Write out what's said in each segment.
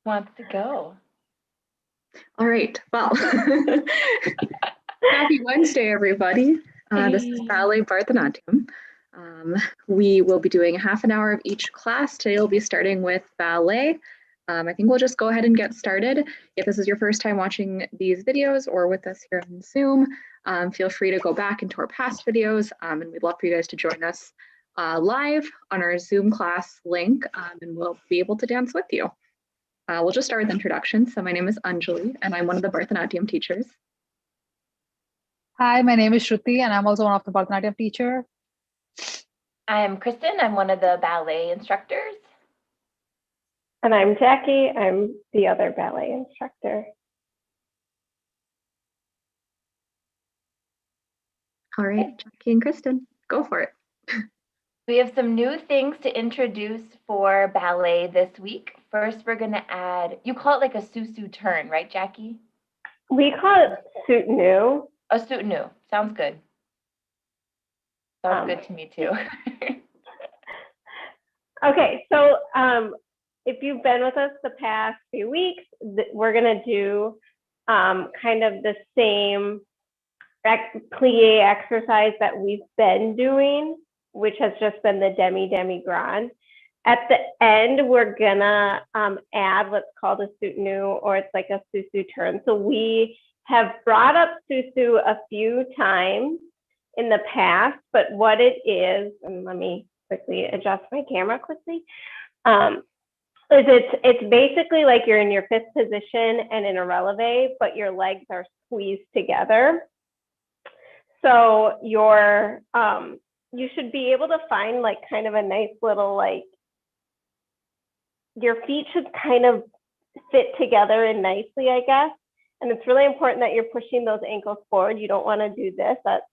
wants to go? All right, well, happy Wednesday, everybody. This is Ballet Bharatanatyam. We will be doing half an hour of each class. Today we'll be starting with ballet. I think we'll just go ahead and get started. If this is your first time watching these videos or with us here on Zoom, feel free to go back into our past videos, and we'd love for you guys to join us live on our Zoom class link, and we'll be able to dance with you. We'll just start with introductions. So my name is Anjali, and I'm one of the Bharatanatyam teachers. Hi, my name is Shruti, and I'm also one of the Bharatanatyam teacher. I'm Kristen. I'm one of the ballet instructors. And I'm Jackie. I'm the other ballet instructor. All right, Jackie and Kristen, go for it. We have some new things to introduce for ballet this week. First, we're going to add, you call it like a Susu Turn, right, Jackie? We call it Suit New. A Suit New. Sounds good. Sounds good to me too. Okay, so if you've been with us the past few weeks, we're going to do kind of the same plie exercise that we've been doing, which has just been the demi-demi-grand. At the end, we're gonna add what's called a Suit New, or it's like a Susu Turn. So we have brought up Susu a few times in the past, but what it is, and let me quickly adjust my camera quickly, is it's basically like you're in your fifth position and in a releve, but your legs are squeezed together. So you should be able to find like kind of a nice little, like, your feet should kind of fit together and nicely, I guess. And it's really important that you're pushing those ankles forward. You don't want to do this, that's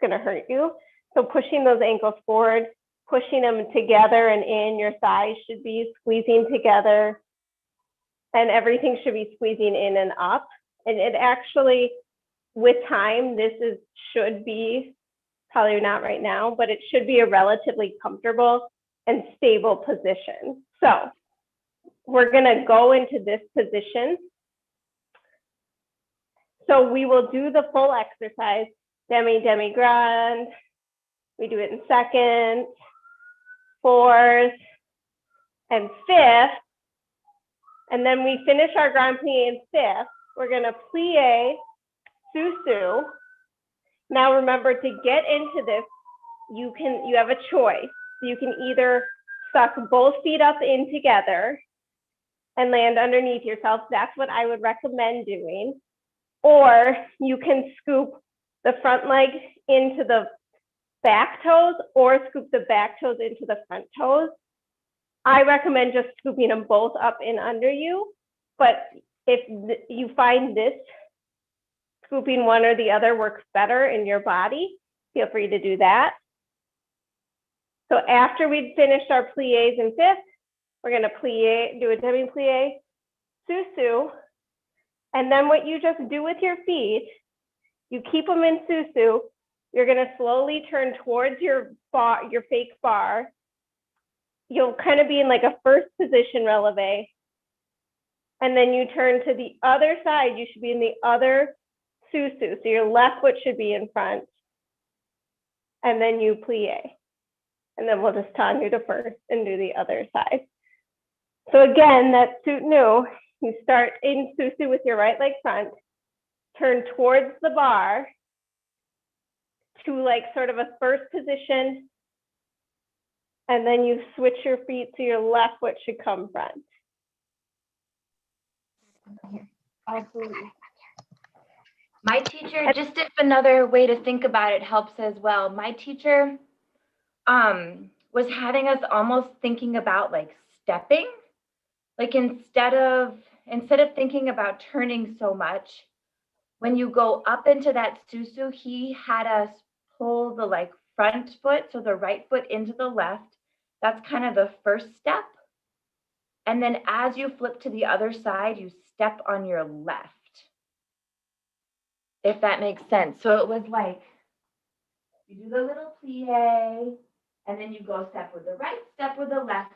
going to hurt you. So pushing those ankles forward, pushing them together and in, your thighs should be squeezing together, and everything should be squeezing in and up. And it actually, with time, should be, probably not right now, but it should be a relatively comfortable and stable position. So we're going to go into this position. So we will do the full exercise, demi-demi-grand. We do it in second, fourth, and fifth. And then we finish our grand plie in fifth. We're going to plie Susu. Now remember, to get into this, you have a choice. You can either suck both feet up in together and land underneath yourself. That's what I would recommend doing. Or you can scoop the front leg into the back toes, or scoop the back toes into the front toes. I recommend just scooping them both up in under you. But if you find this scooping one or the other works better in your body, feel free to do that. So after we've finished our plies in fifth, we're going to do a demi-plie Susu. And then what you just do with your feet, you keep them in Susu. You're going to slowly turn towards your fake bar. You'll kind of be in like a first position releve. And then you turn to the other side. You should be in the other Susu. So your left foot should be in front. And then you plie. And then we'll just turn you to first and do the other side. So again, that Suit New, you start in Susu with your right leg front, turn towards the bar to like sort of a first position, and then you switch your feet so your left foot should come front. Absolutely. My teacher, just if another way to think about it helps as well, my teacher was having us almost thinking about like stepping. Like instead of thinking about turning so much, when you go up into that Susu, he had us pull the like front foot, so the right foot into the left. That's kind of the first step. And then as you flip to the other side, you step on your left, if that makes sense. So it was like, you do the little plie, and then you go step with the right, step with the left,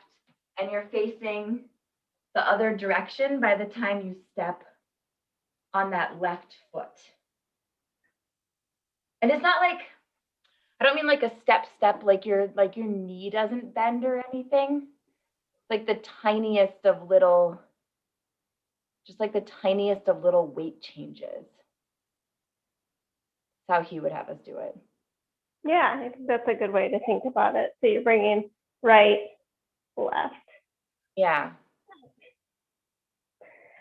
and you're facing the other direction by the time you step on that left foot. And it's not like, I don't mean like a step, like your knee doesn't bend or anything. Like the tiniest of little, just like the tiniest of little weight changes. That's how he would have us do it. Yeah, I think that's a good way to think about it. So you're bringing right, left. Yeah.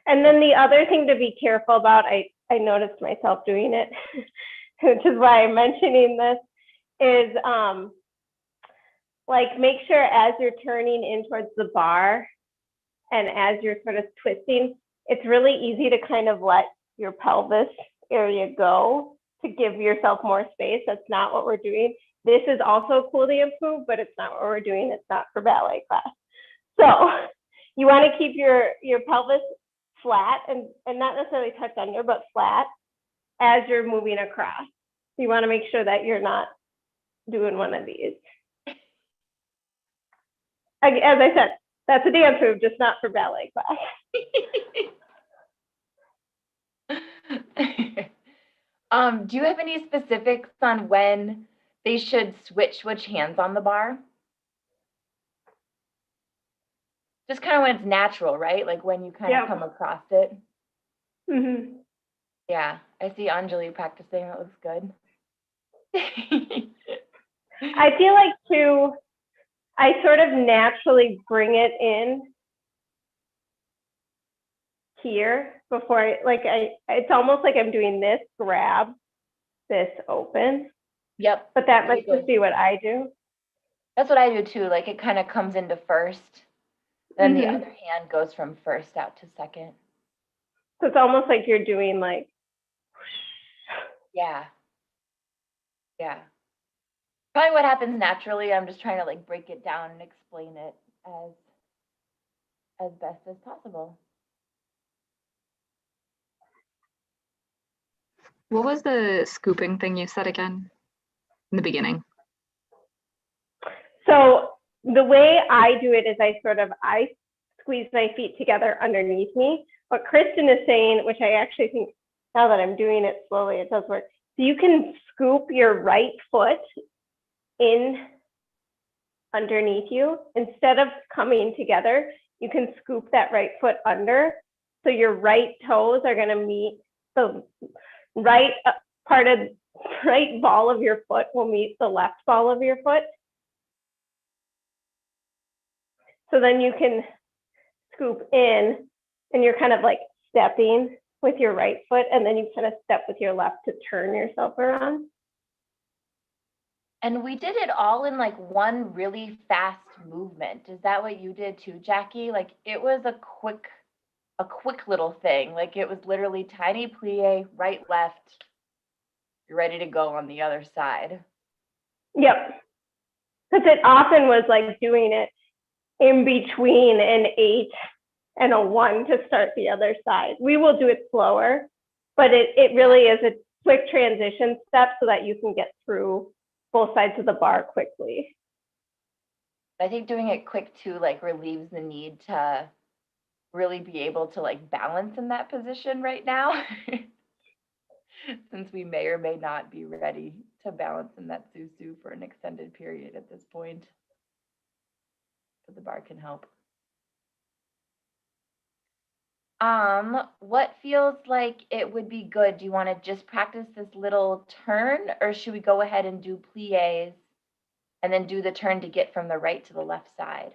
And then the other thing to be careful about, I noticed myself doing it, which is why I'm mentioning this, is like make sure as you're turning in towards the bar and as you're sort of twisting, it's really easy to kind of let your pelvis area go to give yourself more space. That's not what we're doing. This is also cool to improve, but it's not what we're doing. It's not for ballet class. So you want to keep your pelvis flat and not necessarily tucked under, but flat as you're moving across. You want to make sure that you're not doing one of these. As I said, that's a dance move, just not for ballet class. Do you have any specifics on when they should switch which hands on the bar? Just kind of when it's natural, right? Like when you kind of come across it. Mm-hmm. Yeah, I see Anjali practicing. That looks good. I feel like too, I sort of naturally bring it in here before it's almost like I'm doing this grab, this open. Yep. But that must just be what I do. That's what I do too. Like it kind of comes into first, then the other hand goes from first out to second. So it's almost like you're doing like. Yeah. Yeah. Probably what happens naturally. I'm just trying to like break it down and explain it as best as possible. What was the scooping thing you said again in the beginning? So the way I do it is I squeeze my feet together underneath me. What Kristen is saying, which I actually think now that I'm doing it slowly, it does work. So you can scoop your right foot in underneath you. Instead of coming together, you can scoop that right foot under. So your right toes are going to meet the right part of right ball of your foot will meet the left ball of your foot. So then you can scoop in and you're kind of like stepping with your right foot and then you kind of step with your left to turn yourself around. And we did it all in like one really fast movement. Is that what you did too, Jackie? Like it was a quick little thing. Like it was literally tiny plie, right, left. You're ready to go on the other side. Yep. Because it often was like doing it in between an 8 and a 1 to start the other side. We will do it slower, but it really is a quick transition step so that you can get through both sides of the bar quickly. I think doing it quick too, like relieves the need to really be able to like balance in that position right now. Since we may or may not be ready to balance in that Susu for an extended period at this point. But the bar can help. What feels like it would be good? Do you want to just practice this little turn, or should we go ahead and do plies and then do the turn to get from the right to the left side?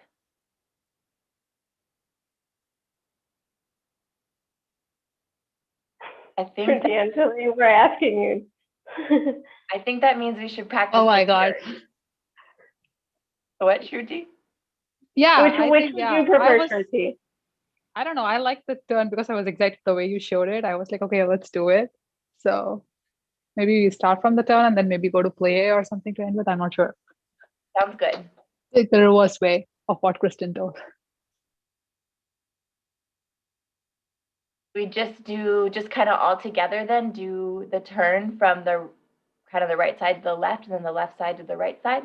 I think Anjali, we're asking you. I think that means we should practice. Oh my God. What, Shruti? Yeah. Which would you prefer, Shruti? I don't know. I like the turn because I was excited the way you showed it. I was like, okay, let's do it. So maybe we start from the turn and then maybe go to plie or something to end with. I'm not sure. Sounds good. It's the reverse way of what Kristen told. We just kind of all together then do the turn from the kind of the right side to the left and then the left side to the right side?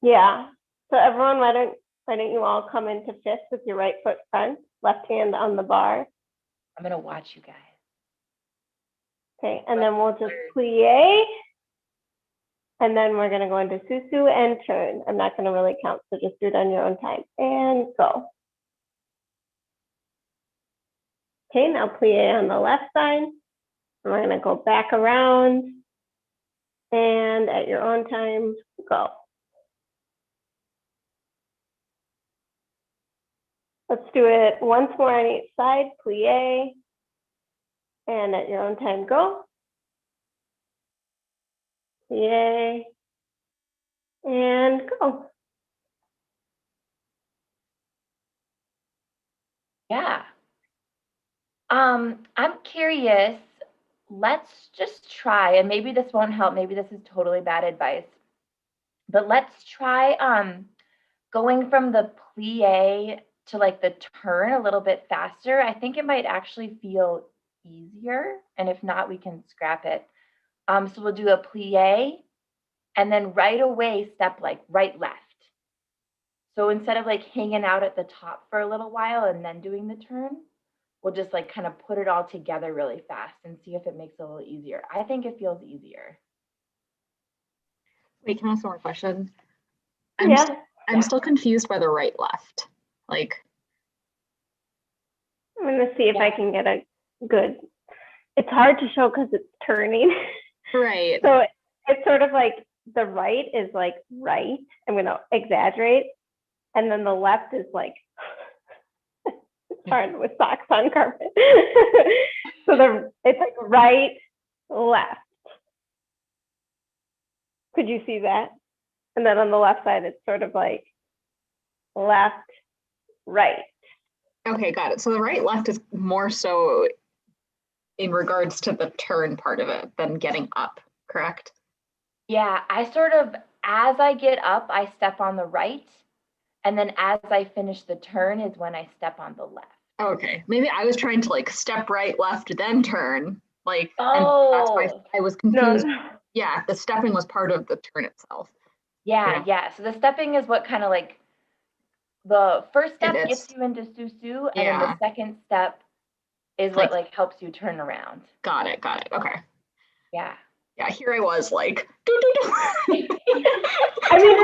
Yeah. So everyone, why don't Why don't you all come into fist with your right foot front, left hand on the bar. I'm gonna watch you guys. Okay, and then we'll just plie. And then we're gonna go into Susu and turn. I'm not gonna really count, so just do it on your own time. And go. Okay, now plie on the left side. And we're gonna go back around. And at your own time, go. Let's do it once more on each side, plie. And at your own time, go. Plie. And go. Yeah. I'm curious. Let's just try, and maybe this won't help. Maybe this is totally bad advice. But let's try going from the plie to like the turn a little bit faster. I think it might actually feel easier. And if not, we can scrap it. So we'll do a plie and then right away step like right left. So instead of like hanging out at the top for a little while and then doing the turn, we'll just like kind of put it all together really fast and see if it makes it a little easier. I think it feels easier. Wait, can I ask one more question? I'm still confused by the right left. Like, I'm gonna see if I can get a good. It's hard to show because it's turning. right. So it's sort of like the right is like right. I'm gonna exaggerate, and then the left is like it's hard with socks on carpet. So it's like right, left. Could you see that? And then on the left side, it's sort of like left, right. Okay, got it. So the right left is more so in regards to the turn part of it than getting up, correct? Yeah, I sort of, as I get up, I step on the right. And then as I finish the turn is when I step on the left. Okay, maybe I was trying to like step right, left, then turn. Like, oh, and that's why I was confused. No. Yeah, the stepping was part of the turn itself. Yeah. So the stepping is what kind of like, the first step gets you into Susu, and then the second step is what like helps you turn around. Got it. Okay. Yeah. Yeah, here I was like, doo, doo, doo. I mean,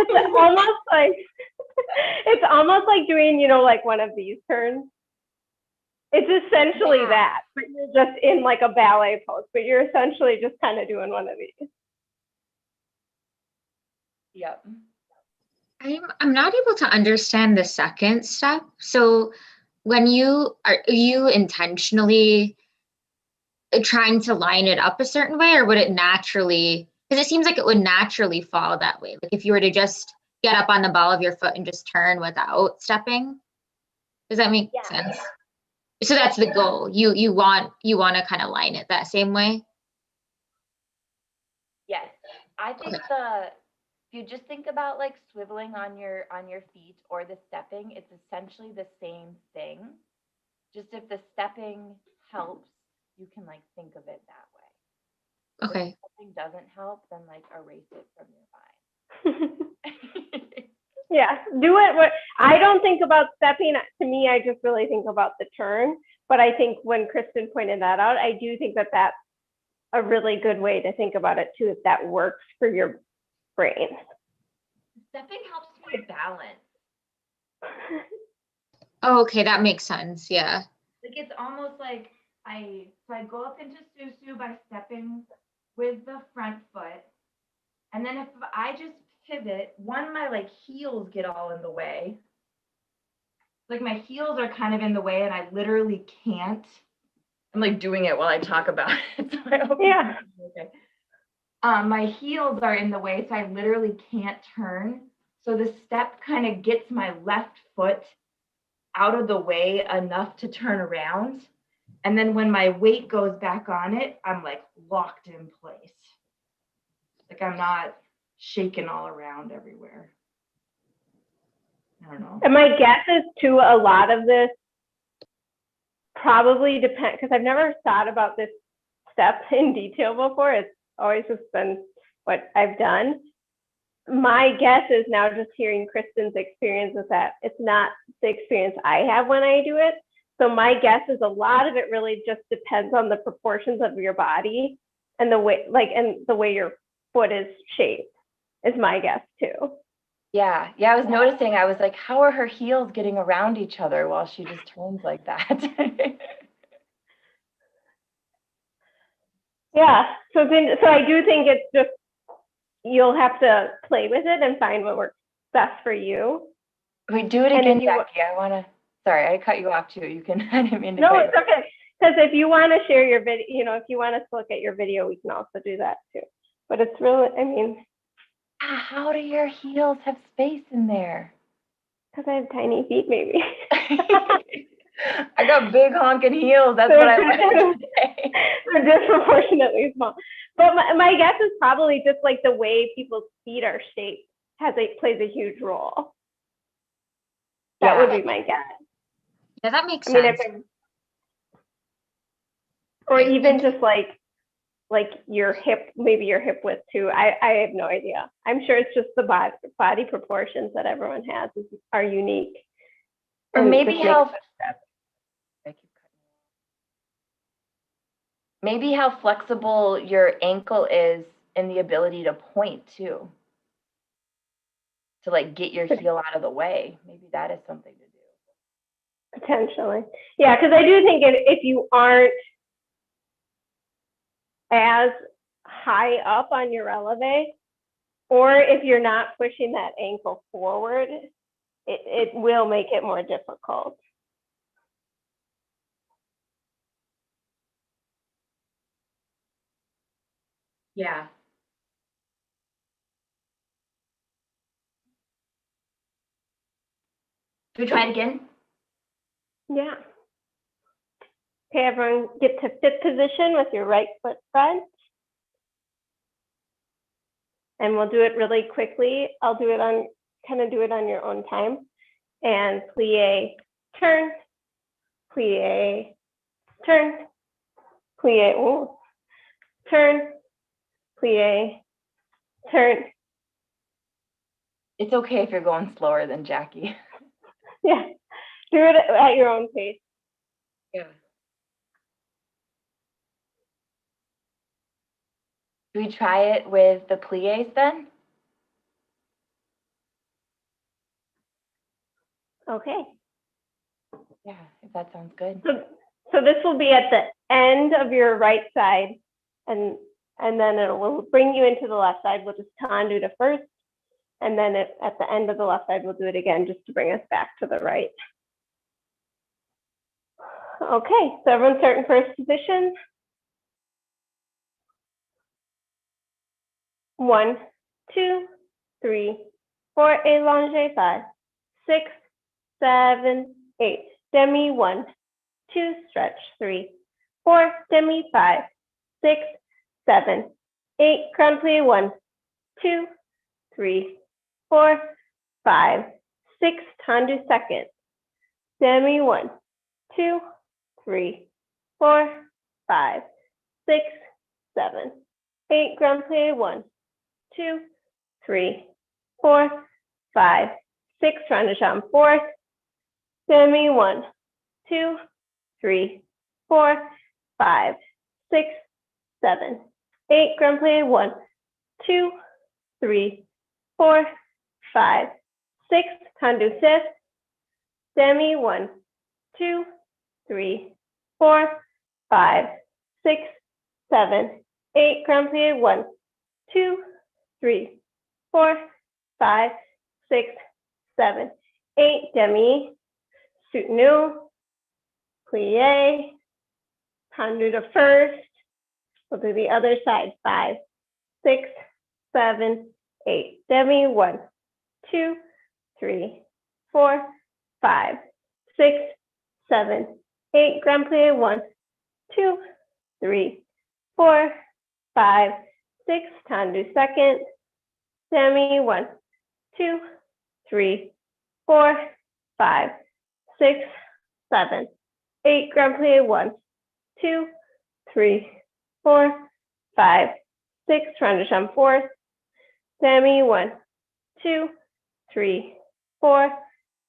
it's almost like doing, like one of these turns. It's essentially that, but you're just in like a ballet pose, but you're essentially just kind of doing one of these. Yep. I'm not able to understand the second step. So when are you intentionally trying to line it up a certain way, or would it naturally, because it seems like it would naturally fall that way. Like if you were to just get up on the ball of your foot and just turn without stepping. Does that make sense? So that's the goal. You want to kind of line it that same way? Yes. I think if you just think about like swiveling on your feet or the stepping, it's essentially the same thing. Just if the stepping helps, you can like think of it that way. Okay. If stepping doesn't help, then like erase it from your mind. Yeah, do it. I don't think about stepping. To me, I just really think about the turn. But I think when Kristen pointed that out, I do think that that's a really good way to think about it too, if that works for your brain. Stepping helps me balance. Oh, okay, that makes sense. Yeah. Like it's almost like I go up into Susu by stepping with the front foot, and then if I just pivot, my like heels get all in the way. Like my heels are kind of in the way, and I literally can't. I'm like doing it while I talk about it. So I hope okay. My heels are in the way, so I literally can't turn. So the step kind of gets my left foot out of the way enough to turn around. And then when my weight goes back on it, I'm like locked in place. Like I'm not shaking all around everywhere. I don't know. And my guess is too, a lot of this probably depends, because I've never thought about this step in detail before. It's always just been what I've done. my guess is now just hearing Kristen's experience with that, it's not the experience I have when I do it. So my guess is a lot of it really just depends on the proportions of your body and the way, and the way your foot is shaped is my guess too. Yeah, I was noticing, I was like, how are her heels getting around each other while she just turns like that? Yeah, so I do think it's just, you'll have to play with it and find what works best for you. We do it again, Jackie. Sorry, I cut you off too. You can, I didn't mean to. No, it's okay. Because if you want to share your video, if you want us to look at your video, we can also do that too. But it's really, how do your heels have space in there? Because I have tiny feet, maybe. I got big honking heels. That's what I learned today. They're disproportionately small. But my guess is probably just like the way people's feet are shaped plays a huge role. That would be my guess. Yeah, that makes sense. Or even just like your hip, maybe your hip width too. I have no idea. I'm sure it's just the body proportions that everyone has are unique. Or maybe how flexible your ankle is in the ability to point too. To like get your heel out of the way. Maybe that is something to do. Potentially. Yeah, because I do think if you aren't as high up on your releve, or if you're not pushing that ankle forward, it will make it more difficult. Yeah. Should we try it again? Yeah. Okay, everyone get to fifth position with your right foot front. And we'll do it really quickly. I'll do it on your own time. And plie, turn, plie, turn, plie, turn, plie, turn. It's okay if you're going slower than Jackie. Yeah, do it at your own pace. Yeah. Should we try it with the plies then? Okay. Yeah, if that sounds good. So this will be at the end of your right side, and then it will bring you into the left side. We'll just tendu to first, and then at the end of the left side, we'll do it again just to bring us back to the right. Okay, so everyone start in first position. 1, 2, 3, 4, allonge, 5, 6, 7, 8, demi, 1, 2, stretch, 3, 4, demi, 5, 6, 7, 8, grand plie, 1, 2, 3, 4, 5, 6, tendu second, demi, 1, 2, 3, 4, 5, 6, 7, 8, grand plie, 1, 2, 3, 4, 5, 6, round de jambe fourth, demi, 1, 2, 3, 4, 5, 6, 7, 8, grand plie, 1, 2, 3, 4, 5, 6, tendu fifth, demi, 1, 2, 3, 4, 5, 6, 7, 8, grand plie, 1, 2, 3, 4, 5, 6, 7, 8, demi, soutenu, plie, tendu to first. We'll do the other side, 5, 6, 7, 8, demi, 1, 2, 3, 4, 5, 6, 7, 8, grand plie, 1, 2, 3, 4, 5, 6, tendu second, demi, 1, 2, 3, 4, 5, 6, 7, 8, grand plie, 1, 2, 3, 4, 5, 6, round de jambe fourth, demi, 1, 2, 3, 4,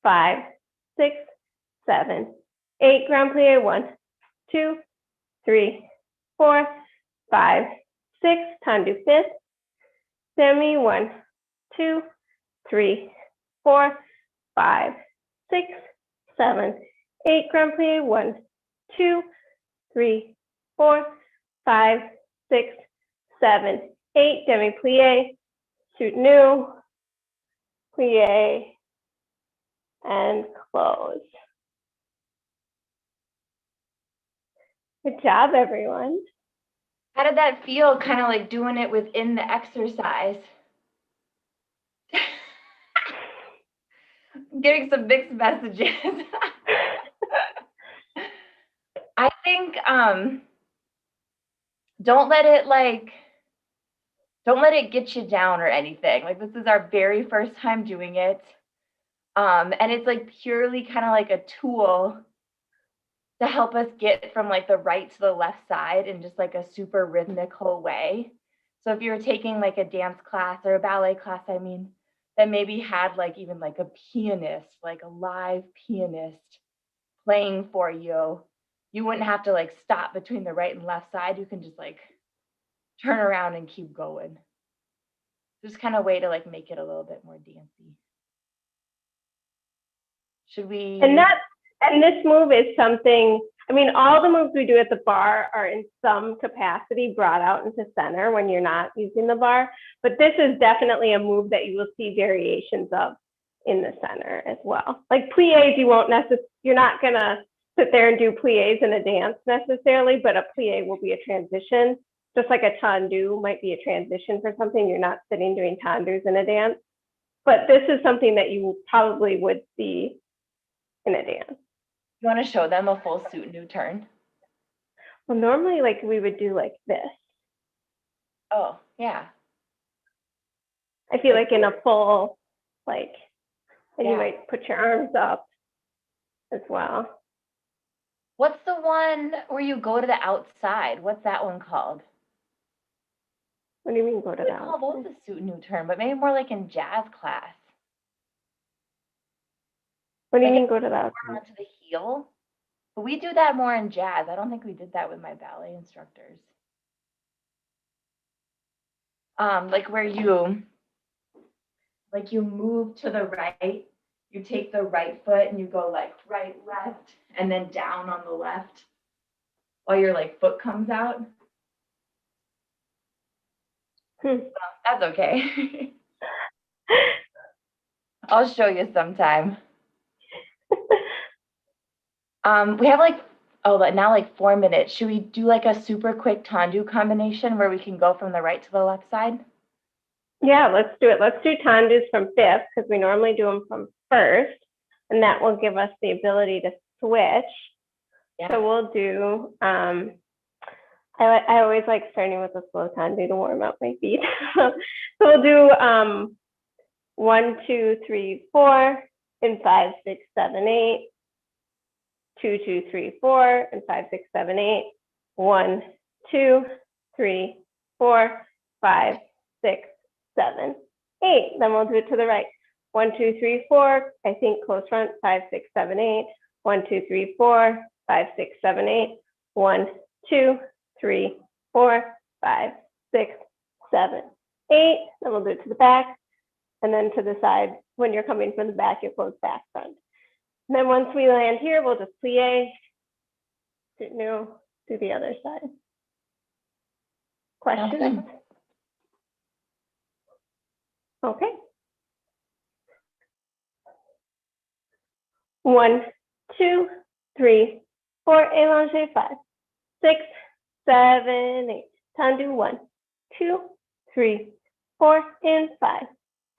5, 6, 7, 8. Grand plie. 1, 2, 3, 4, 5, 6. Tendu fifth. Demi. 1, 2, 3, 4, 5, 6, 7, 8. Grand plie. 1, 2, 3, 4, 5, 6, 7, 8. Demi plie. Soutenu. Plie. And close. Good job, everyone. How did that feel, kind of like doing it within the exercise? I'm getting some mixed messages. I think don't let it get you down or anything. Like, this is our very first time doing it. And it's like purely kind of like a tool to help us get from like the right to the left side in just like a super rhythmical way. So if you're taking like a dance class or a ballet class, I mean, that maybe had like even like a pianist, like a live pianist playing for you, you wouldn't have to like stop between the right and left side. You can just like turn around and keep going. Just kind of way to like make it a little bit more dancey. Should we? And this move is something, I mean, all the moves we do at the bar are in some capacity brought out into center when you're not using the bar, but this is definitely a move that you will see variations of in the center as well. Like plies, you're not gonna sit there and do plies in a dance necessarily, but a plie will be a transition, just like a tendu might be a transition for something. You're not sitting doing tendus in a dance, but this is something that you probably would see in a dance. You want to show them a full Susu turn? Well, normally like we would do like this. Oh, yeah. I feel like in a full, like, and Yeah. you might put your arms up as well. What's the one where you go to the outside? What's that one called? What do you mean go to We that? call those a Susu turn, but maybe more like in jazz class. What do you Like mean go to that? Onto the heel. But we do that more in jazz. I don't think we did that with my ballet instructors. Like where you move to the right, you take the right foot and you go like right, left, and then down on the left while your like foot comes out. That's okay. I'll show you sometime. We have like 4 minutes. Should we do like a super quick tendu combination where we can go from the right to the left side? Yeah, let's do it. Let's do tendus from fifth because we normally do them from first, and that will give us the ability to switch. Yeah. So we'll do, I always like starting with a slow tendu to warm up my feet. So we'll do 1, 2, 3, 4, and 5, 6, 7, 8. 2, 2, 3, 4, and 5, 6, 7, 8. 1, 2, 3, 4, 5, 6, 7, 8. Then we'll do it to the right. 1, 2, 3, 4. I think close front. 5, 6, 7, 8. 1, 2, 3, 4. 5, 6, 7, 8. 1, 2, 3, 4, 5, 6, 7, 8. Then we'll do it to the back, and then to the side. When you're coming from the back, you close back front. And then once we land here, we'll just plie, soutenu, to the other side. Questions? Okay. 1, 2, 3, 4, allongé, 5, 6, 7, 8. Tendu 1, 2, 3, 4, and 5,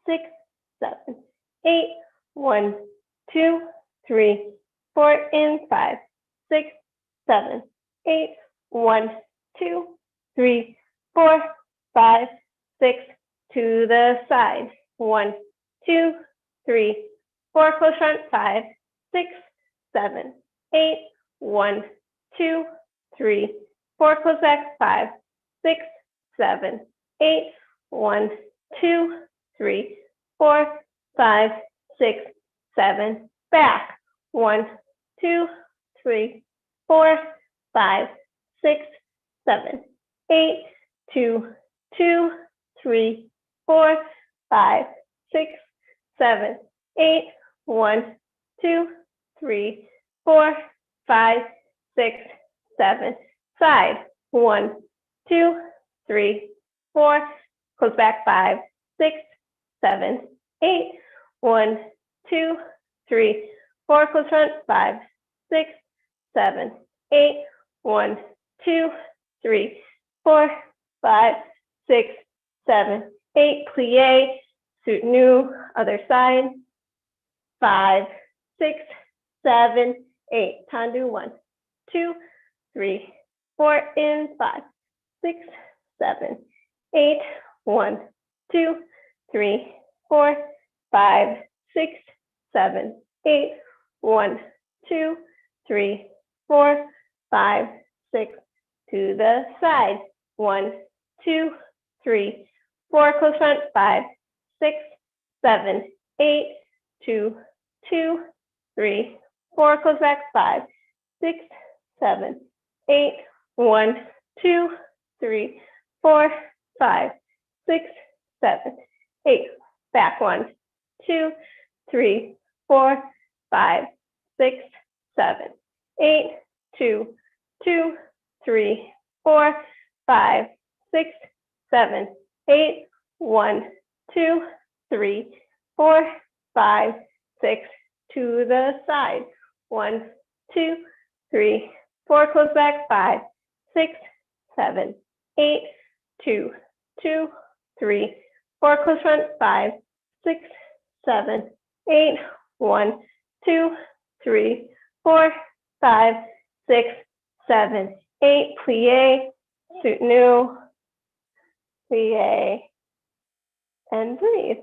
6, 7, 8. 1, 2, 3, 4, and 5, 6, 7, 8. 1, 2, 3, 4, 5, 6. To the side. 1, 2, 3, 4. Close front. 5, 6, 7, 8. 1, 2, 3, 4. Close back. 5, 6, 7, 8. 1, 2, 3, 4, 5, 6, 7, back. 1, 2, 3, 4, 5, 6, 7, 8, 2, 2, 3, 4, 5, 6, 7, 8, 1, 2, 3, 4, 5, 6, 7, side. 1, 2, 3, 4, close back. 5, 6, 7, 8, 1, 2, 3, 4, close front. 5, 6, 7, 8, 1, 2, 3, 4, 5, 6, 7, 8, plie, soutenu, other side. 5, 6, 7, 8, tendu. 1, 2, 3, 4, in. 5, 6, 7, 8, 1, 2, 3, 4, 5, 6, 7, 8, 1, 2, 3, 4, 5, 6, to the side. 1, 2, 3, 4, close front. 5, 6, 7, 8, 2, 2, 3, 4, close back. 5, 6, 7, 8, 1, 2, 3, 4, 5, 6, 7, 8, back. 1, 2, 3, 4, 5, 6, 7, 8, 2, 2, 3, 4, 5, 6, 7, 8, 1, 2, 3, 4, 5, 6, to the side. 1, 2, 3, 4, close back. 5, 6, 7, 8, 2, 2, 3, 4, close front. 5, 6, 7, 8, 1, 2, 3, 4, 5, 6, 7, 8, plie, soutenu, plie, and breathe.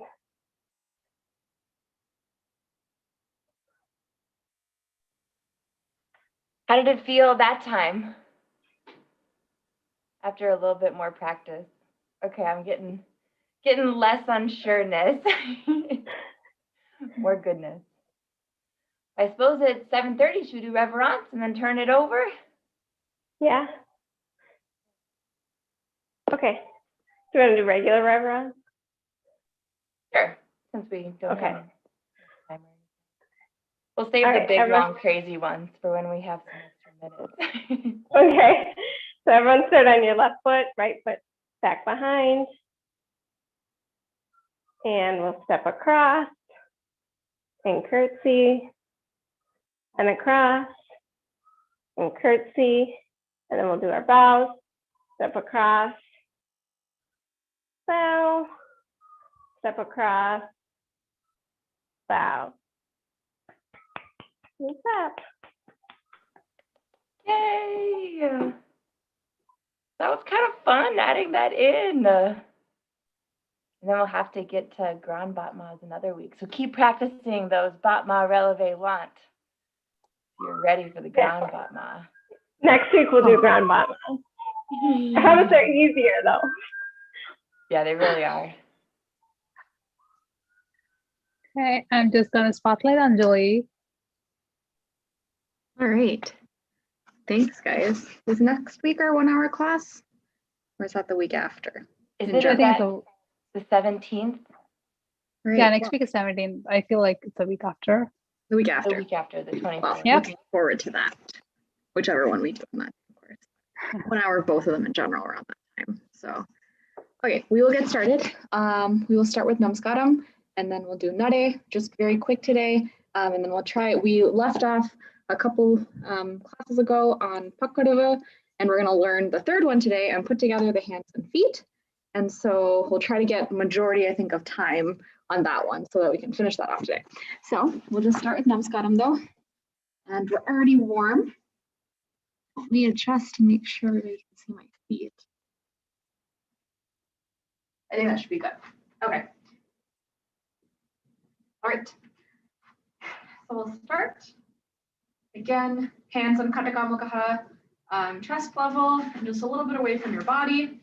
How did it feel that time? After a little bit more practice. Okay, I'm getting less unsureness. More goodness. I suppose at 7:30, should we do reverence and then turn it over? Yeah. Okay. Do you want to do regular reverence? Sure, since we don't Okay. have timer. We'll save All the right, big, everyone- long, crazy ones for when we have some extra minutes. Okay. So everyone start on your left foot, right foot back behind. And we'll step across and curtsy and across and curtsy. And then we'll do our bows. Step across, bow, step across, bow. And step. Yay! That was kind of fun adding that in. And then we'll have to get to Grand Batmas another week. So keep practicing those Batma Releve Want. You're ready for the Grand Batma. Next week we'll do Grand Batma. Habits are easier though. Yeah, they really are. Okay, I'm just gonna spotlight Anjali. All right. Thanks, guys. Is next week our 1 hour class? Or is that the week after? Is In it general. I think that it's the 17th? Right. yeah, next week is 17th. I feel like it's the week after. The week The after. week after, the 24th. Well, Yeah. looking forward to that. Whichever one we do on that, of course. 1 hour, both of them in general around that time. So, okay, we will get started. We will start with Namaskaram, and then we'll do Nade, just very quick today. And then we'll try, we left off a couple classes ago on Pakkarava, and we're gonna learn the third one today and put together the hands and feet. And so we'll try to get majority, I think, of time on that one so that we can finish that off today. So we'll just start with Namaskaram though. And we're already warm. Let me adjust to make sure everybody can see my feet. I think that should be good. Okay. All right. So we'll start. Again, hands on Kataka Mukha, chest level, and just a little bit away from your body.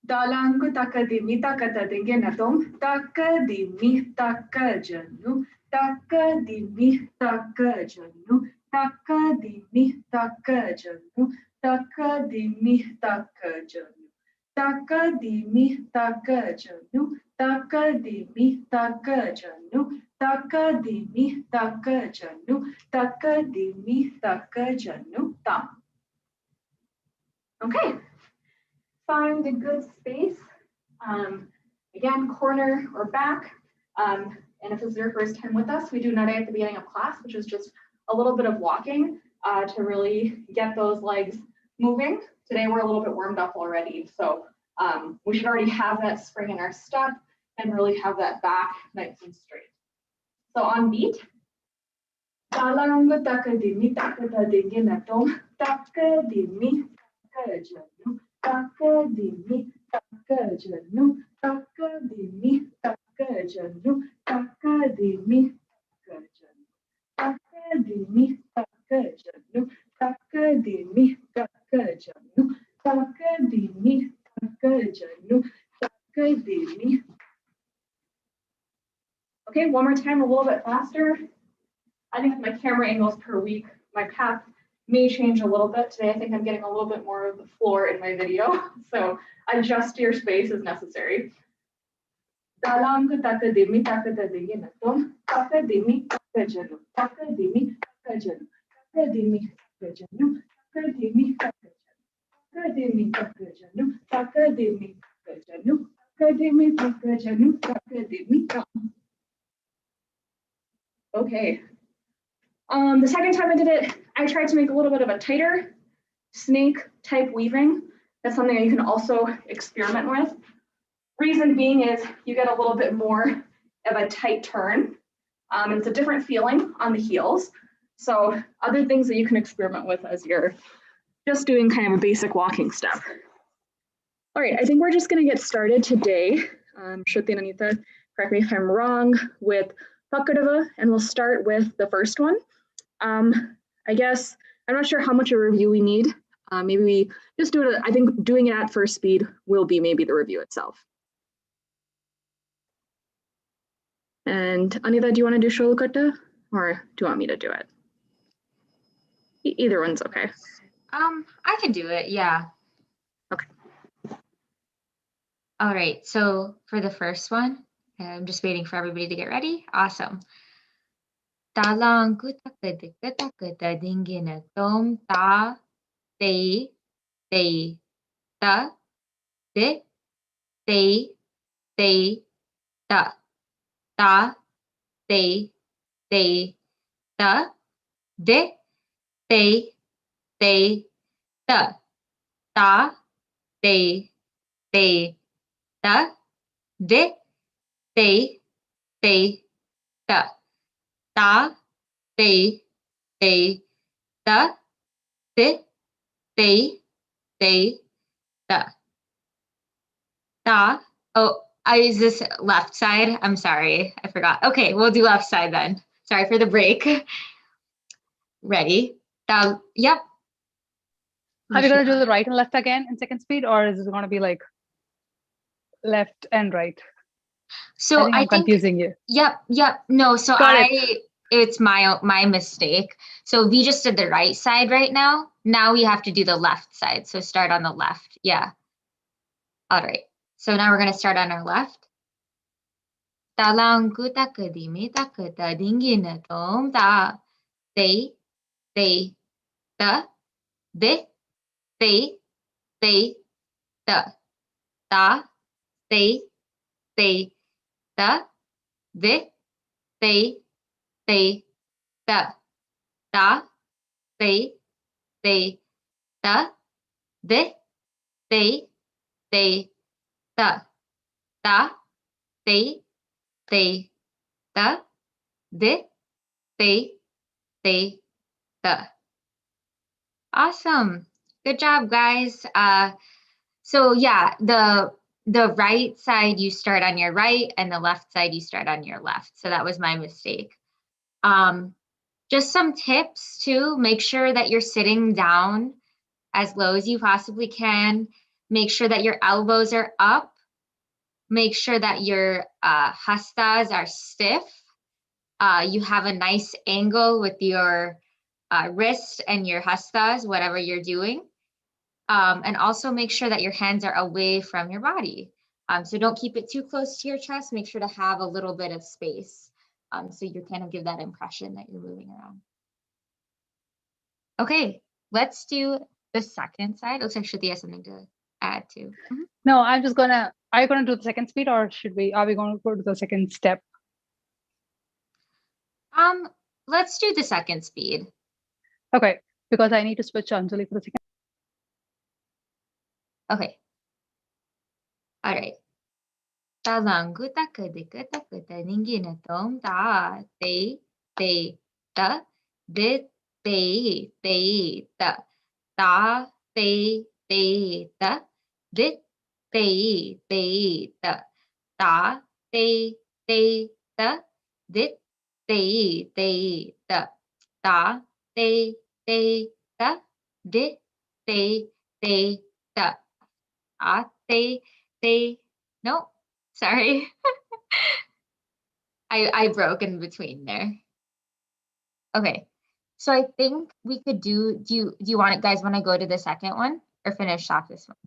Dalangu takadimi takatadinginatom, takadimi takajanu, takadimi takajanu, takadimi takajanu, takadimi takajanu, takadimi takajanu, takadimi takajanu, takadimi takajanu, takadimi takajanu, tam. Okay. Find a good space, again, corner or back. And if this is your first time with us, we do nade at the beginning of class, which is just a little bit of walking to really get those legs moving. Today, we're a little bit warmed up already. So we should already have that spring in our step and really have that back nice and straight. So on beat. Dalangu takadimi takadadinginatom, takadimi takajanu. Takadimi takajanu, takadimi takajanu, takadimi takajanu, takadimi takajanu, takadimi takajanu, takadimi takajanu, takadimi. Okay, one more time, a little bit faster. I think my camera angles per week, my path may change a little bit. Today, I think I'm getting a little bit more of the floor in my video, so adjust your space as necessary. Dalangu takadimi takadadinginatom, takadimi takajanu, takadimi takajanu, takadimi takajanu, takadimi takajanu, takadimi takajanu, takadimi takajanu, takadimi takajanu, takadimi takajanu. Okay. The second time I did it, I tried to make a little bit of a tighter snake type weaving. That's something that you can also experiment with. Reason being is you get a little bit more of a tight turn. It's a different feeling on the heels. So other things that you can experiment with as you're just doing kind of a basic walking step. All right, I think we're just gonna get started today. Shruti and Anita, correct me if I'm wrong, with Pakadava, and we'll start with the first one. I guess, I'm not sure how much a review we need. Maybe we just do it, I think doing it at first speed will be maybe the review itself. And Anita, do you want to do Sholokutta or do you want me to do it? Either one's okay. I can do it, yeah. Okay. All right, so for the first one, I'm just waiting for everybody to get ready. Awesome. Talang kutakadikata dingina tom ta te ta de te ta ta te ta de te ta ta te ta de te ta ta te ta de te ta ta. Oh, I use this left side. I'm sorry, I forgot. Okay, we'll do left side then. Sorry for the break. Ready? Yep. Are you gonna do the right and left again in second speed, or is it gonna be like left and right? So I think I'm confusing you. Yep. No, so it's my mistake. So we just did the right side right now. Now we have to do the left side. So start on the left. Yeah. All right. So now we're gonna start on our left. Talang kutakadimi takata dingina tom ta te ta de te ta ta te ta de te ta ta te ta de te ta ta te ta de te ta. Awesome. Good job, guys. So yeah, the right side you start on your right and the left side you start on your left. So that was my mistake. Just some tips too, make sure that you're sitting down as low as you possibly can. Make sure that your elbows are up. Make sure that your hastas are stiff. You have a nice angle with your wrist and your hastas, whatever you're doing. And also make sure that your hands are away from your body. So don't keep it too close to your chest. Make sure to have a little bit of space. So you kind of give that impression that you're moving around. Okay, let's do the second side. Looks like Shruti has something to add to. No, I'm just gonna, are you gonna do the second speed, or are we gonna go to the second step? Let's do the second speed. Okay, because I need to switch Anjali for the second. Okay. All right. Talangu takadika takata ningina tom da te ta de te ta ta te ta de te ta ta te ta de te ta ta te ta de te ta te no, sorry. I broke in between there. Okay, so I think we could do you want it, guys, want to go to the second one or finish off this one?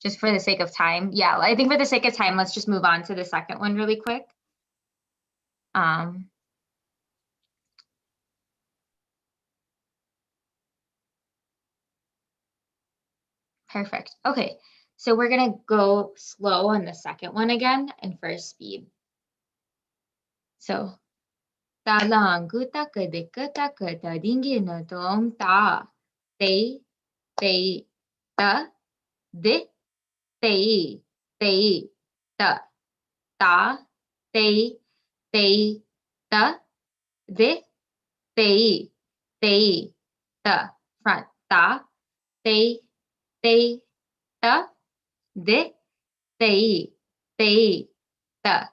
Just for the sake of time. Yeah, I think for the sake of time, let's just move on to the second one really quick. Perfect. Okay, so we're gonna go slow on the second one again and first speed. So talangu takadika takata dingina tom ta te ta de te ta ta te ta de te ta front ta te ta de te ta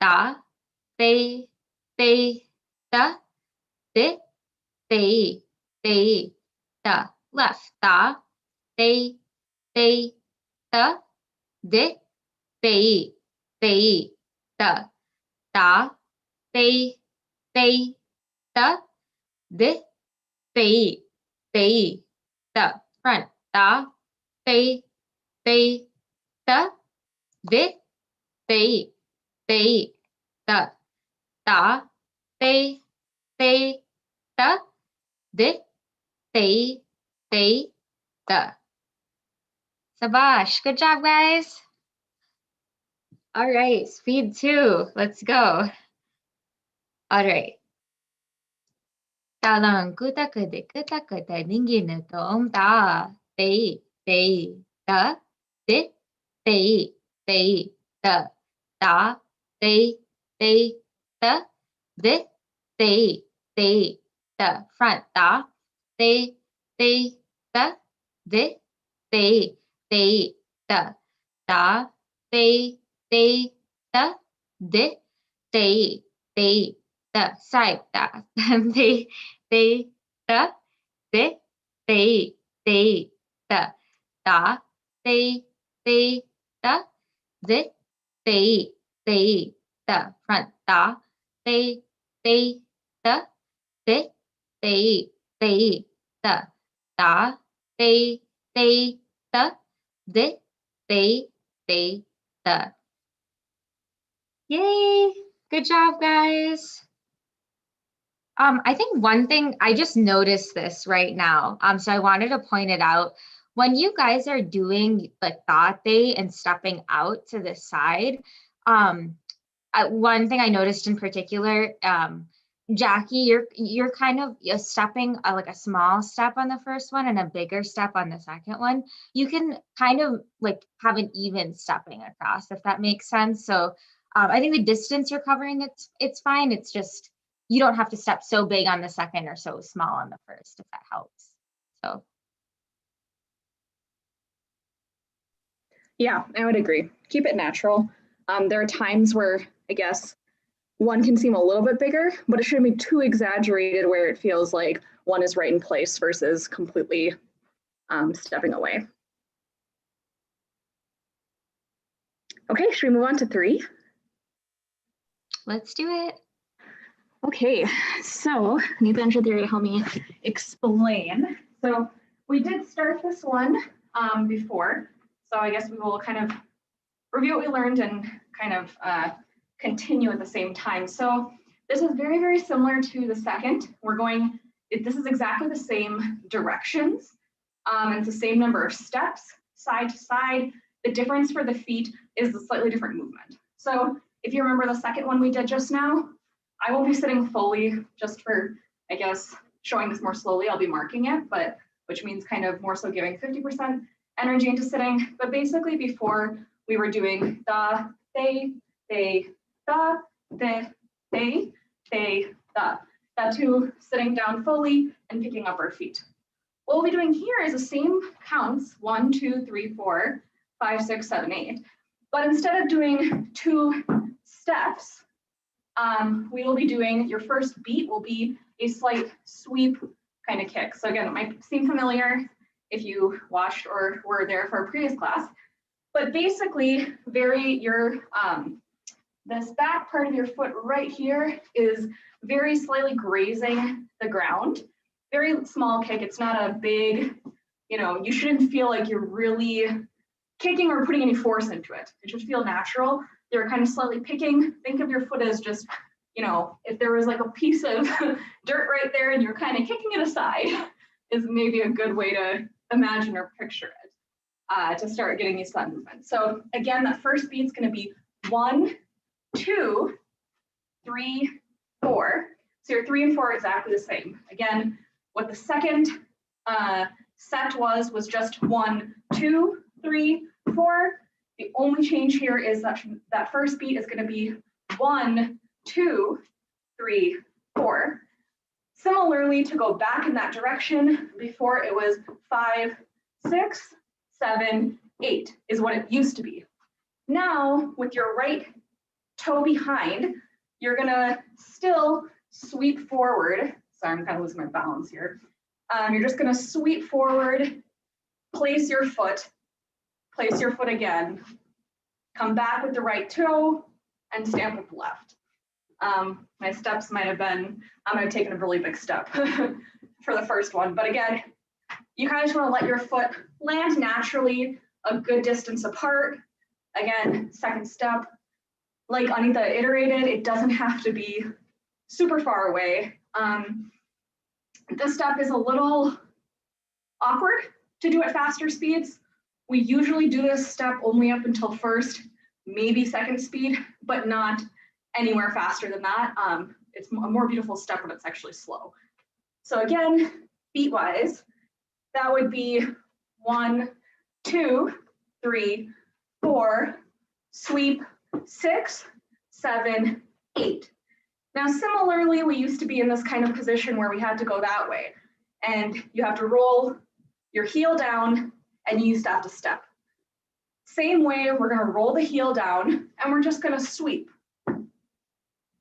ta te ta de te ta left ta te ta de te ta ta te ta de te ta front ta te ta de te ta ta te ta de te ta. Sabash, good job, guys. All right, speed 2, let's go. All right. Talangu takadika takata ningina tom ta te ta de te ta ta te ta de te ta front ta te ta de te ta ta te ta de te ta side ta te ta de te ta ta te ta de te ta front ta te ta de te ta ta te ta de te ta. Yay! Good job, guys. I think one thing, I just noticed this right now, so I wanted to point it out. When you guys are doing the tate and stepping out to the side, one thing I noticed in particular, Jackie, you're kind of stepping like a small step on the first one and a bigger step on the second one. You can kind of like have an even stepping across, if that makes sense. So I think the distance you're covering, it's fine. It's just, you don't have to step so big on the second or so small on the first, if that helps. So. Yeah, I would agree. Keep it natural. There are times where I guess one can seem a little bit bigger, but it shouldn't be too exaggerated where it feels like one is right in place versus completely stepping away. Okay, should we move on to 3? Let's do it. Okay, so Anita and Shadhira to help me explain. So we did start this one before, so I guess we will kind of review what we learned and kind of continue at the same time. So this is very, very similar to the second. This is exactly the same directions, and it's the same number of steps, side to side. The difference for the feet is a slightly different movement. So if you remember the second one we did just now, I won't be sitting fully just for, I guess, showing this more slowly. I'll be marking it, but which means kind of more so giving 50% energy into sitting. But basically before we were doing da, they, da, they, da. That to sitting down fully and picking up our feet. What we'll be doing here is the same counts, 1, 2, 3, 4, 5, 6, 7, 8. But instead of doing 2 steps, we will be doing, your first beat will be a slight sweep kind of kick. So again, it might seem familiar if you watched or were there for a previous class, but basically this back part of your foot right here is very slightly grazing the ground. Very small kick, it's not a big, you shouldn't feel like you're really kicking or putting any force into it. It should feel natural. You're kind of slightly picking. Think of your foot as just, if there was like a piece of dirt right there and you're kind of kicking it aside, is maybe a good way to imagine or picture it to start getting used to that movement. So again, that first beat's going to be 1, 2, 3, 4. So your 3 and 4 are exactly the same. Again, what the second set was just 1, 2, 3, 4. The only change here is that first beat is going to be 1, 2, 3, 4. Similarly, to go back in that direction, before it was 5, 6, 7, 8 is what it used to be. Now, with your right toe behind, you're going to still sweep forward. Sorry, I'm kind of losing my balance here. You're just going to sweep forward, place your foot again, come back with the right toe, and stamp with the left. My steps might have taken a really big step for the first one, but again, you kind of just want to let your foot land naturally a good distance apart. Again, second step, like Anita iterated, it doesn't have to be super far away. This step is a little awkward to do at faster speeds. We usually do this step only up until first, maybe second speed, but not anywhere faster than that. It's a more beautiful step when it's actually slow. So again, beat-wise, that would be 1, 2, 3, 4, sweep, 6, 7, 8. Now, similarly, we used to be in this kind of position where we had to go that way, and you have to roll your heel down, and you used to have to step. Same way, we're going to roll the heel down, and we're just going to sweep.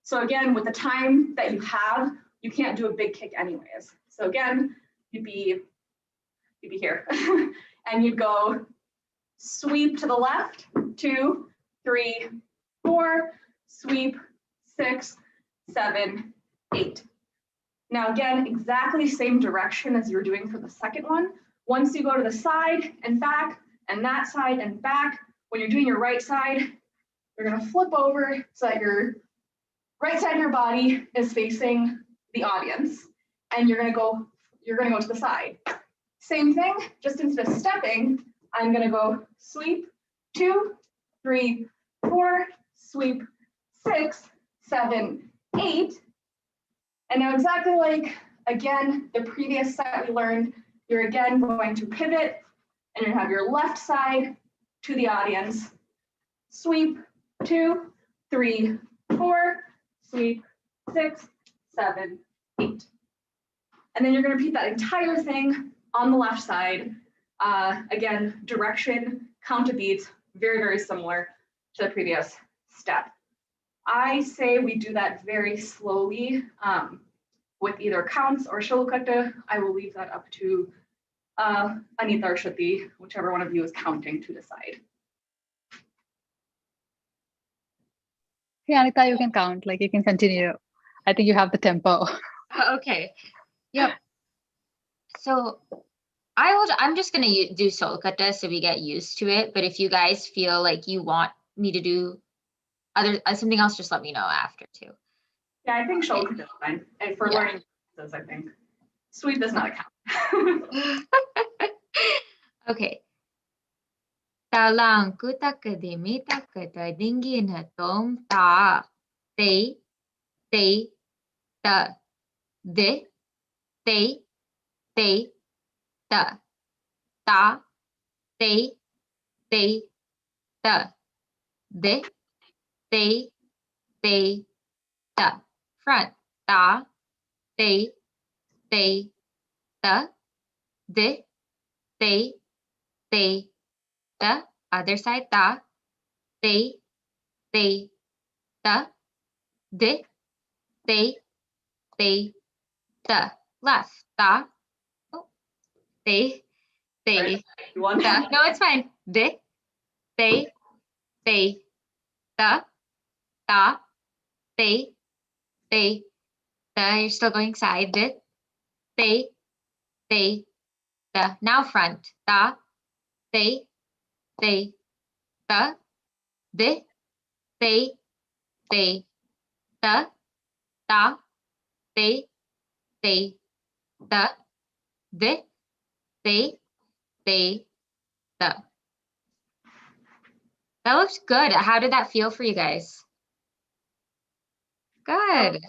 So again, with the time that you have, you can't do a big kick anyways. So again, you'd be here, and you'd go sweep to the left, 2, 3, 4, sweep, 6, 7, 8. Now again, exactly same direction as you were doing for the second one. Once you go to the side and back, and that side and back, when you're doing your right side, you're gonna flip over so that your right side of your body is facing the audience, and you're gonna go to the side. Same thing, just instead of stepping, I'm gonna go sweep, 2, 3, 4, sweep, 6, 7, 8. And now exactly like, again, the previous set we learned, you're again going to pivot, and you have your left side to the audience. Sweep, 2, 3, 4, sweep, 6, 7, 8. And then you're going to repeat that entire thing on the left side. Again, direction, count of beats, very, very similar to the previous step. I say we do that very slowly with either counts or shilukata. I will leave that up to Anita or Shruti, whichever one of you is counting, to decide. Hey, Anita, you can count. Like you can continue. I think you have the tempo. Okay. Yep. So I'm just gonna do Solkata so we get used to it. But if you guys feel like you want me to do something else, just let me know after too. Yeah, I think Shulk is fine. And for learning this, I think sweep does not count. Okay. Talang kutak de mitak ta dingi na tom ta te ta de te ta ta te ta de te ta. Front ta te ta de te ta. Other side ta te ta de ta. Left ta te ta. No, it's fine. De ta ta te ta. You're still going side. De ta. Now front ta te ta de ta ta te ta de ta. That looks good. How did that feel for you guys? Good.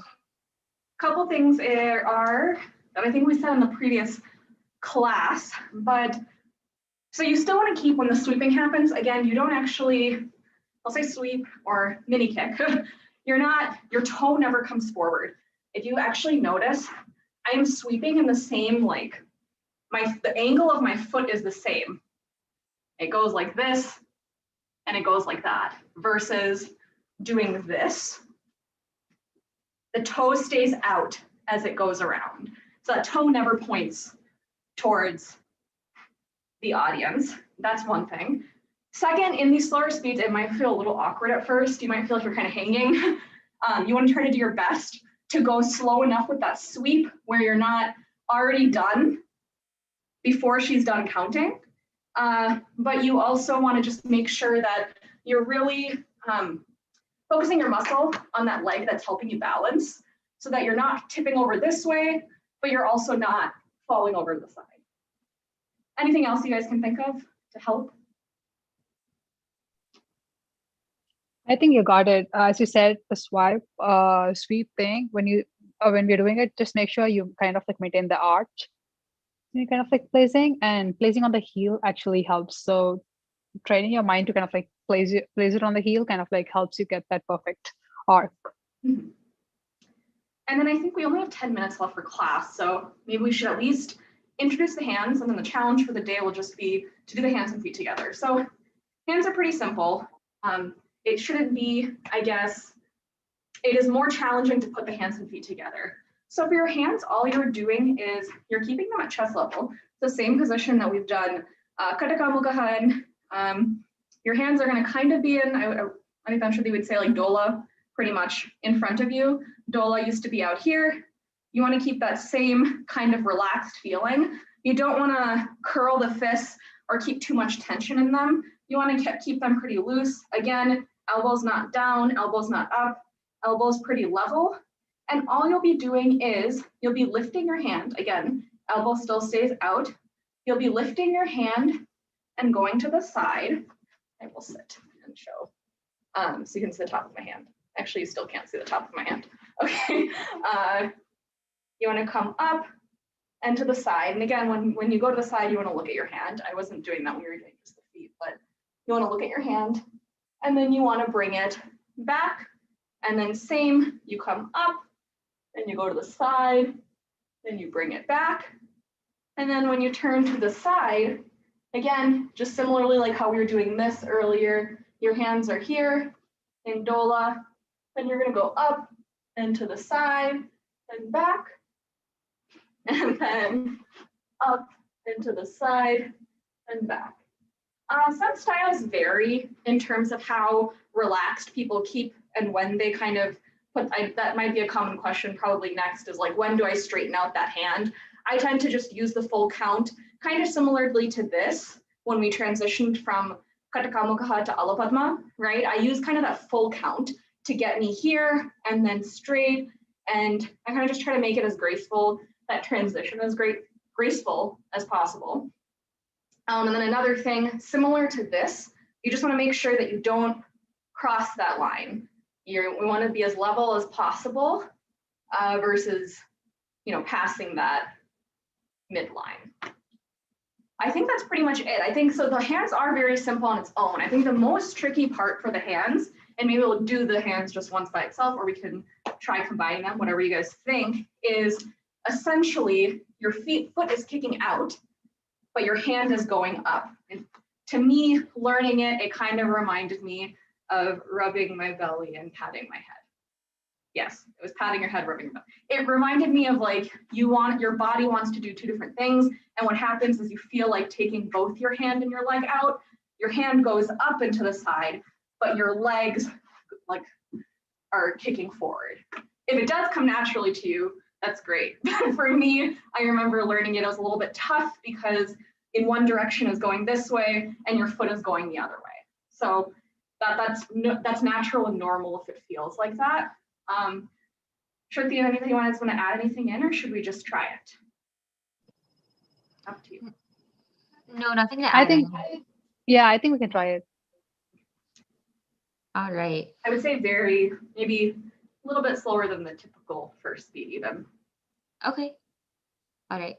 Couple things there are that I think we said in the previous class, but so you still want to keep when the sweeping happens. Again, you don't actually, I'll say sweep or mini kick. Your toe never comes forward. If you actually notice, I am sweeping in the same, like the angle of my foot is the same. It goes like this and it goes like that versus doing this. The toe stays out as it goes around. So that toe never points towards the audience. That's one thing. Second, in these slower speeds, it might feel a little awkward at first. You might feel like you're kind of hanging. You want to try to do your best to go slow enough with that sweep where you're not already done before she's done counting. But you also want to just make sure that you're really focusing your muscle on that leg that's helping you balance so that you're not tipping over this way, but you're also not falling over to the side. Anything else you guys can think of to help? I think you got it. As you said, the sweep thing, when we're doing it, just make sure you kind of like maintain the arch. You kind of like placing on the heel actually helps. So training your mind to kind of like place it on the heel kind of like helps you get that perfect arc. Mm-hmm. And then I think we only have 10 minutes left for class. So maybe we should at least introduce the hands, and then the challenge for the day will just be to do the hands and feet together. So hands are pretty simple. It shouldn't be, I guess, it is more challenging to put the hands and feet together. So for your hands, all you're doing is you're keeping them at chest level. The same position that we've done. Katakamukahan. Your hands are going to kind of be in, I eventually would say like dola, pretty much in front of you. Dola used to be out here. You want to keep that same kind of relaxed feeling. You don't want to curl the fists or keep too much tension in them. You want to keep them pretty loose. Again, elbows not down, elbows not up, elbows pretty level. And all you'll be doing is you'll be lifting your hand. Again, elbow still stays out. You'll be lifting your hand and going to the side. I will sit and show so you can see the top of my hand. Actually, you still can't see the top of my hand. Okay. You want to come up and to the side. And again, when you go to the side, you want to look at your hand. I wasn't doing that when we were doing just the feet, but you want to look at your hand and then you want to bring it back. And then same, you come up and you go to the side, then you bring it back. And then when you turn to the side, again, just similarly like how we were doing this earlier, your hands are here in dola, then you're going to go up and to the side and back, and then up and to the side and back. Some styles vary in terms of how relaxed people keep and when they kind of that might be a common question probably next is like, when do I straighten out that hand? I tend to just use the full count, kind of similarly to this, when we transitioned from Katakamukha to Alapadma, right? I use kind of that full count to get me here and then straight. And I kind of just try to make it as graceful, that transition as graceful as possible. And then another thing similar to this, you just want to make sure that you don't cross that line. We want to be as level as possible versus, passing that midline. I think that's pretty much it. I think so. The hands are very simple on its own. I think the most tricky part for the hands, and maybe we'll do the hands just once by itself, or we can try combining them, whatever you guys think, is essentially your foot is kicking out, but your hand is going up. And to me, learning it, it kind of reminded me of rubbing my belly and patting my head. Yes, it was patting your head, rubbing your belly. It reminded me of like, your body wants to do two different things. And what happens is you feel like taking both your hand and your leg out, your hand goes up and to the side, but your legs like are kicking forward. If it does come naturally to you, that's great. For me, I remember learning it was a little bit tough because in one direction is going this way and your foot is going the other way. So that's natural and normal if it feels like that. Shruti, anything you want to add anything in, or should we just try it? Up to you. No, nothing to add. I think we can try it. All right. I would say maybe a little bit slower than the typical first speed even. Okay. All right.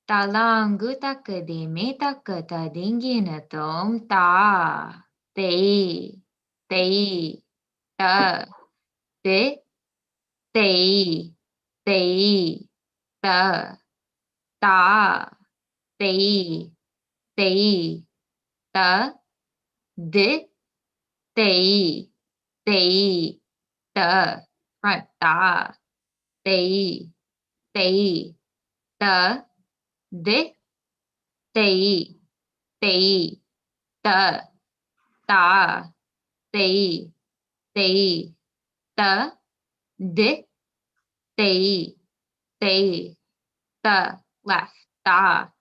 Talangutak de metakata dinginatom ta te ta te ta ta te ta de ta front ta te ta de ta ta ta de ta left ta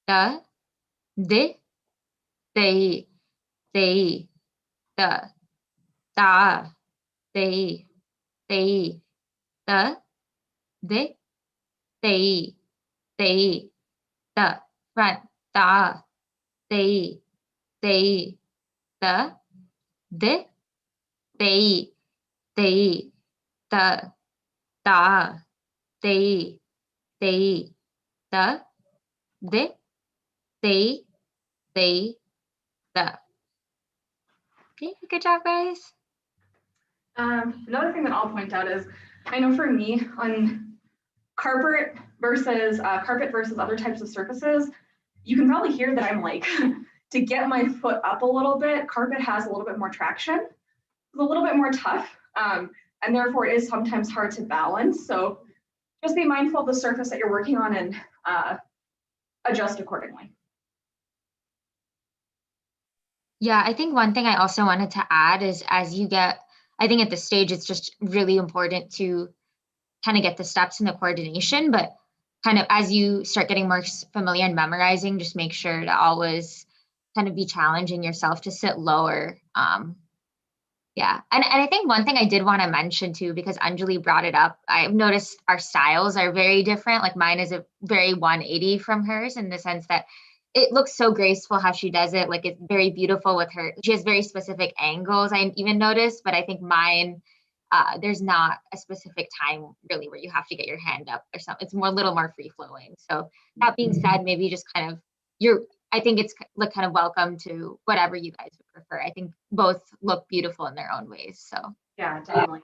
ta de ta ta ta de ta front ta ta de ta ta ta de ta. Okay, good job, guys. Another thing that I'll point out is, I know for me on carpet versus other types of surfaces, you can probably hear that I'm like, to get my foot up a little bit, carpet has a little bit more traction. It's a little bit more tough, and therefore it is sometimes hard to balance. So just be mindful of the surface that you're working on and adjust accordingly. Yeah, I think one thing I also wanted to add is I think at this stage, it's just really important to kind of get the steps and the coordination, but kind of as you start getting more familiar and memorizing, just make sure to always kind of be challenging yourself to sit lower. Yeah, and I think one thing I did want to mention too, because Anjali brought it up, I've noticed our styles are very different. Like mine is a very 180 from hers in the sense that it looks so graceful how she does it. Like it's very beautiful with her. She has very specific angles, I even noticed, but I think mine, there's not a specific time really where you have to get your hand up or something. It's a little more free flowing. So that being said, maybe just kind of I think it's like kind of welcome to whatever you guys would prefer. I think both look beautiful in their own ways. So yeah, definitely.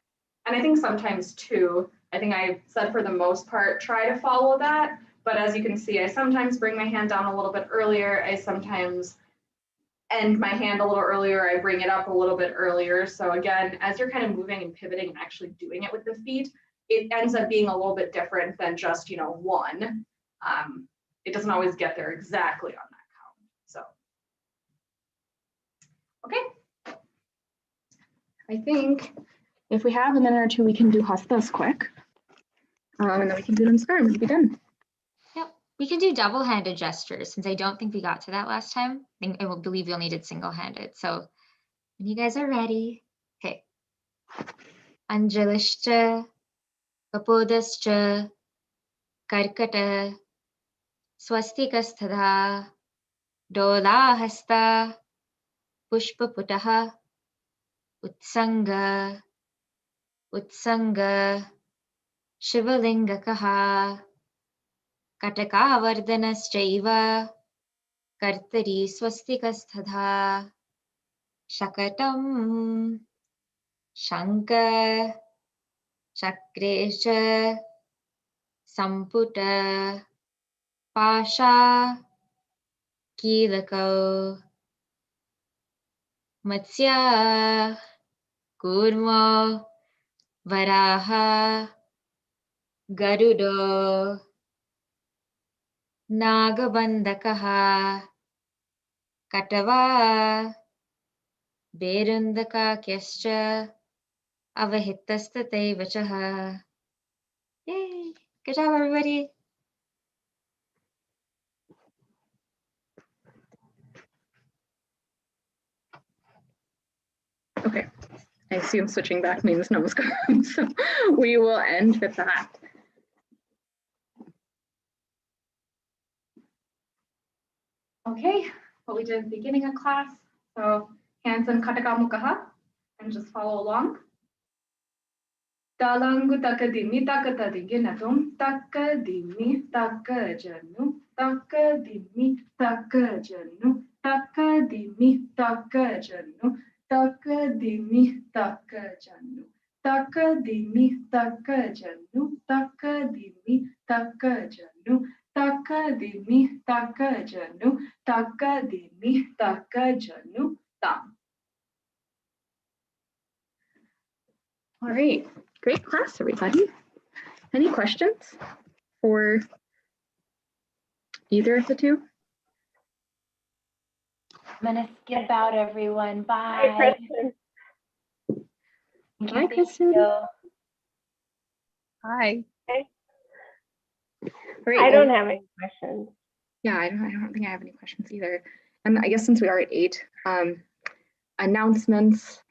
And I think sometimes too, I think I said for the most part, try to follow that. But as you can see, I sometimes bring my hand down a little bit earlier. I sometimes end my hand a little earlier. I bring it up a little bit earlier. So again, as you're kind of moving and pivoting and actually doing it with the feet, it ends up being a little bit different than just, one. It doesn't always get there exactly on that count. So, okay, I think if we have a minute or two, we can do hastas quick. And then we can do namaskar and we'll be done. Yep. We can do double-handed gestures since I don't think we got to that last time. I believe you'll need it single-handed. So when you guys are ready, okay. Anjalishcha, Kapodascha, Karkata, Swastikastha, Dola Hasta, Pushpaputaha, Utsanga, Utsanga, Shivalingakaha, Katakavardanaschaiva, Kartari Swastikastha, Shakatam, Shankar, Chakresha, Samputa, Pasha, Kilako, Matsya, Kurma, Varaha, Garudo, Nagabandakaha, Katava, Berundaka Kyascha, Avahitastate Vachaha. Yay! Good job, everybody. Okay, I assume switching back means namaskar, so we will end with that. Okay, what we did at the beginning of class, so hands in Katakamukaha, and just follow along. Dalangu takadimi takatadinginatum takadimi takajanu takadimi takajanu takadimi takajanu takadimi takajanu takadimi takajanu takadimi takajanu takadimi takajanu takadimi takajanu tam. All right. Great class, everybody. Any questions for either of the two? I'm gonna skip out, everyone. Hi, Bye. Kristen. Bye, Kristen. Hi. Great. I don't have any questions. Yeah, I don't think I have any questions either. And I guess since we are at 8, announcements.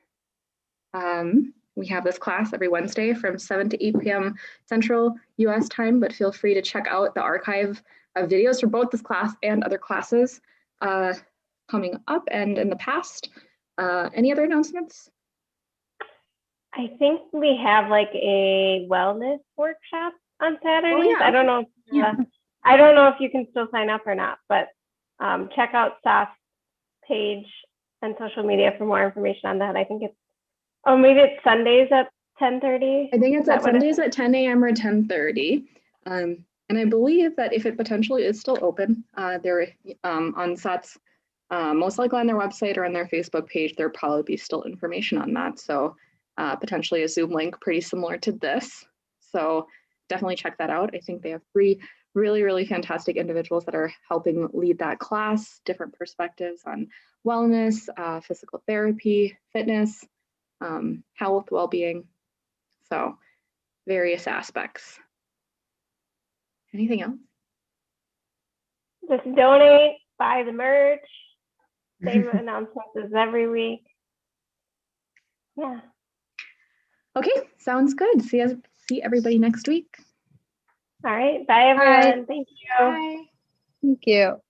We have this class every Wednesday from 7 to 8 p.m. Central US time, but feel free to check out the archive of videos for both this class and other classes coming up and in the past. Any other announcements? I think we have like a wellness workshop on Saturdays. Oh, yeah. I don't know. I don't know if you can still sign up or not, but check out SAATH page and social media for more information on that. I think it's, oh, maybe it's Sundays at 10:30. I think it's at Sundays at 10 a.m. or 10:30. And I believe that if it potentially is still open, they're on SAATH's, most likely on their website or on their Facebook page, there'll probably be still information on that. So potentially a Zoom link pretty similar to this. So definitely check that out. I think they have 3 really, really fantastic individuals that are helping lead that class, different perspectives on wellness, physical therapy, fitness, health, well-being. So various aspects. Anything else? Just donate, buy the merch. Same announcements as every week. Yeah. Okay, sounds good. See everybody next week. All right. Bye, everyone. Thank you. Bye. Thank you.